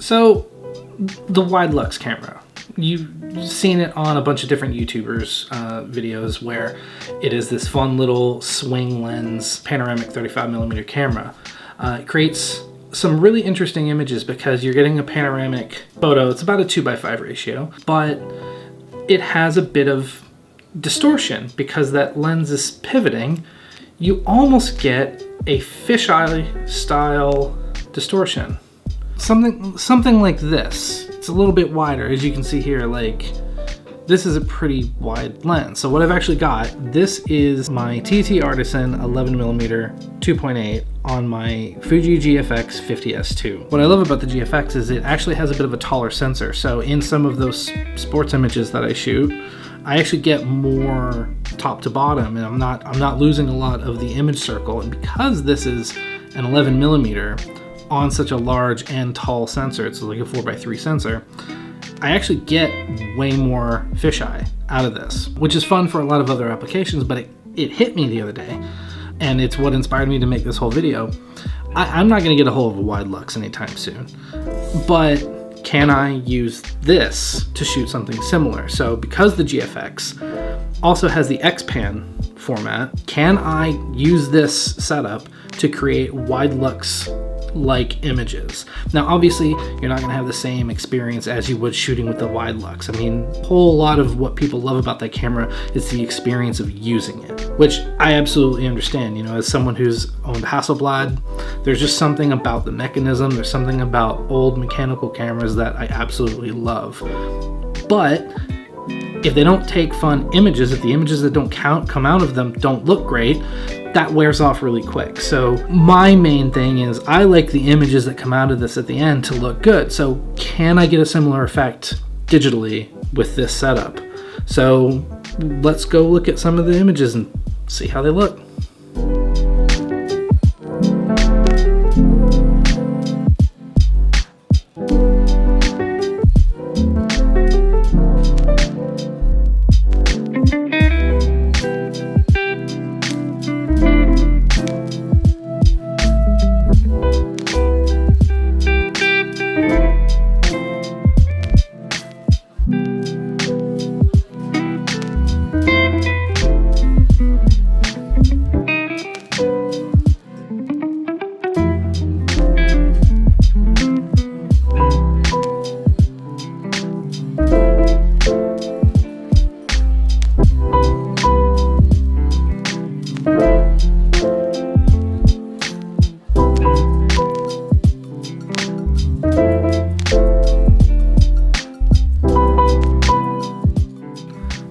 So the Widelux camera, you've seen it on a bunch of different YouTubers videos where it is this fun little swing lens panoramic 35mm camera. It creates some really interesting images because you're getting a panoramic photo. It's about a 2:5 ratio, but it has a bit of distortion because that lens is pivoting. You almost get a fisheye style distortion. Something like this. It's a little bit wider, as you can see here. Like, this is a pretty wide lens. So what I've actually got, this is my TT Artisan 11mm 2.8 on my Fuji GFX+Fisheye+Xpan. What I love about the GFX is it actually has a bit of a taller sensor. So in some of those sports images that I shoot, I actually get more top to bottom, and I'm not losing a lot of the image circle. And because this is an 11mm on such a large and tall sensor, it's like a 4x3 sensor, I actually get way more fisheye out of this, which is fun for a lot of other applications, but it hit me the other day, and it's what inspired me to make this whole video. I'm not gonna get a hold of a Widelux anytime soon, but can I use this to shoot something similar? So because the GFX also has the Xpan format, can I use this setup to create Widelux-like images? Now, obviously, you're not gonna have the same experience as you would shooting with the Widelux. I mean, a whole lot of what people love about that camera is the experience of using it, which I absolutely understand. You know, as someone who's owned Hasselblad, there's just something about the mechanism, there's something about old mechanical cameras that I absolutely love. But if they don't take fun images, if the images that don't come out of them don't look great, that wears off really quick. So my main thing is I like the images that come out of this at the end to look good. So can I get a similar effect digitally with this setup? So let's go look at some of the images and see how they look.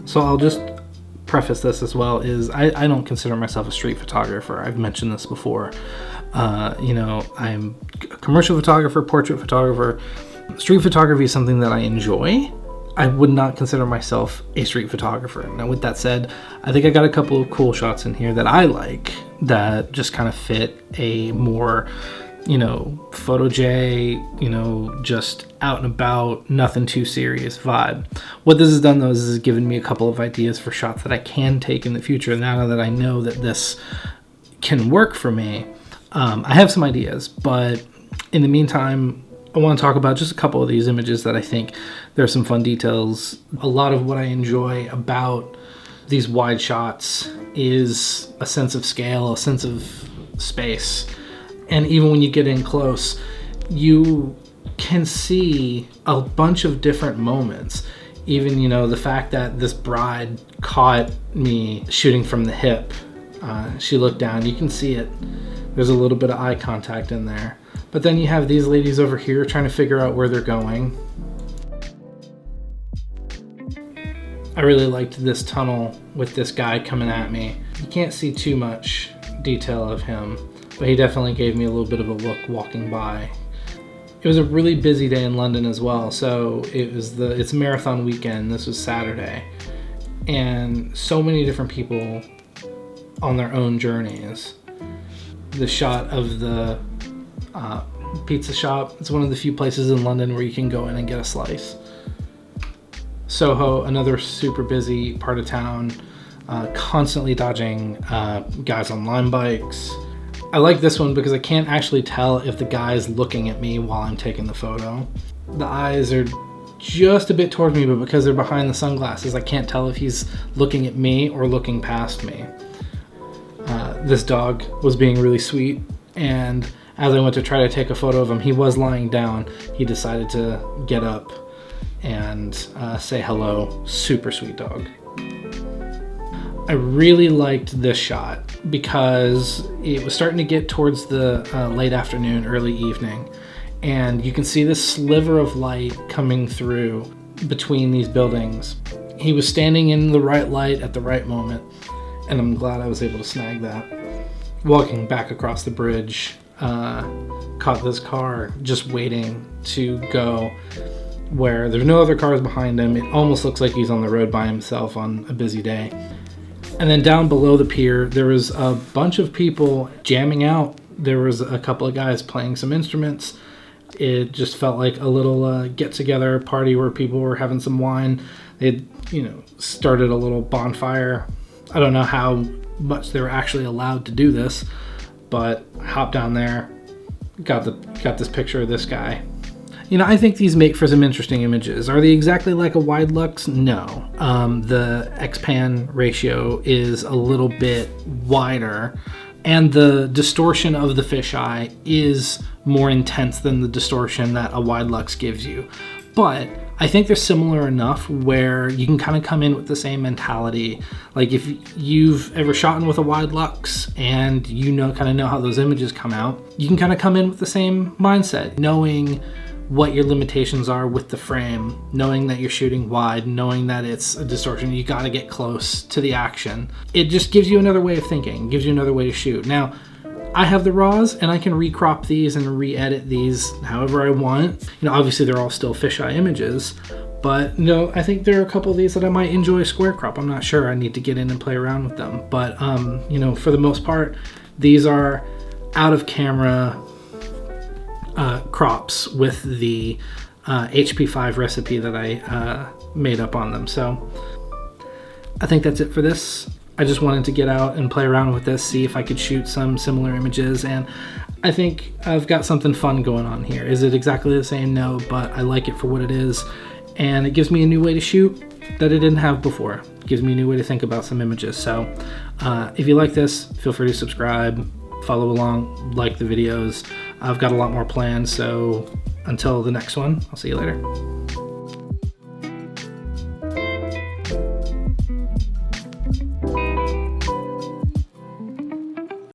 So I'll just preface this as well, is I don't consider myself a street photographer. I've mentioned this before. You know, I'm a commercial photographer, portrait photographer. Street photography is something that I enjoy. I would not consider myself a street photographer. Now, with that said, I think I got a couple of cool shots in here that I like that just kind of fit a more, you know, photo J, you know, just out and about, nothing too serious vibe. What this has done though is given me a couple of ideas for shots that I can take in the future. Now that I know that this can work for me, I have some ideas, but in the meantime, I want to talk about just a couple of these images that I think there's some fun details. A lot of what I enjoy about these wide shots is a sense of scale, a sense of space. And even when you get in close, you can see a bunch of different moments. Even, you know, the fact that this bride caught me shooting from the hip. She looked down, you can see it. There's a little bit of eye contact in there. But then you have these ladies over here trying to figure out where they're going. I really liked this tunnel with this guy coming at me. You can't see too much detail of him, but he definitely gave me a little bit of a look walking by. It was a really busy day in London as well, so it's marathon weekend. This was Saturday, and so many different people on their own journeys. The shot of the pizza shop, it's one of the few places in London where you can go in and get a slice. Soho, another super busy part of town, constantly dodging guys on Lime bikes. I like this one because I can't actually tell if the guy's looking at me while I'm taking the photo. The eyes are just a bit towards me, but because they're behind the sunglasses, I can't tell if he's looking at me or looking past me. This dog was being really sweet, and as I went to try to take a photo of him, he was lying down. He decided to get up and say hello. Super sweet dog. I really liked this shot because it was starting to get towards the late afternoon, early evening, and you can see this sliver of light coming through between these buildings. He was standing in the right light at the right moment, and I'm glad I was able to snag that. Walking back across the bridge, caught this car just waiting to go where there's no other cars behind him. It almost looks like he's on the road by himself on a busy day. And then down below the pier, there was a bunch of people jamming out. There was a couple of guys playing some instruments. It just felt like a little get-together party where people were having some wine. They'd, started a little bonfire. I don't know how much they were actually allowed to do this, but hopped down there, got this picture of this guy. I think these make for some interesting images. Are they exactly like a Widelux? No. The X-Pan ratio is a little bit wider, and the distortion of the fisheye is more intense than the distortion that a Widelux gives you. But I think they're similar enough where you can kind of come in with the same mentality. Like if you've ever shot in with a Widelux and kind of know how those images come out, you can kind of come in with the same mindset, knowing what your limitations are with the frame, knowing that you're shooting wide, knowing that it's a distortion, you got to get close to the action. It just gives you another way of thinking, gives you another way to shoot. Now, I have the RAWs and I can recrop these and re-edit these however I want. Obviously they're all still fisheye images, but I think there are a couple of these that I might enjoy square crop. I'm not sure. I need to get in and play around with them. But for the most part, these are out of camera crops with the HP5 recipe that I made up on them. So I think that's it for this. I just wanted to get out and play around with this, see if I could shoot some similar images, and I think I've got something fun going on here. Is it exactly the same? No, but I like it for what it is, and it gives me a new way to shoot that I didn't have before. It gives me a new way to think about some images. So if you like this, feel free to subscribe, follow along, like the videos. I've got a lot more planned, so until the next one, I'll see you later.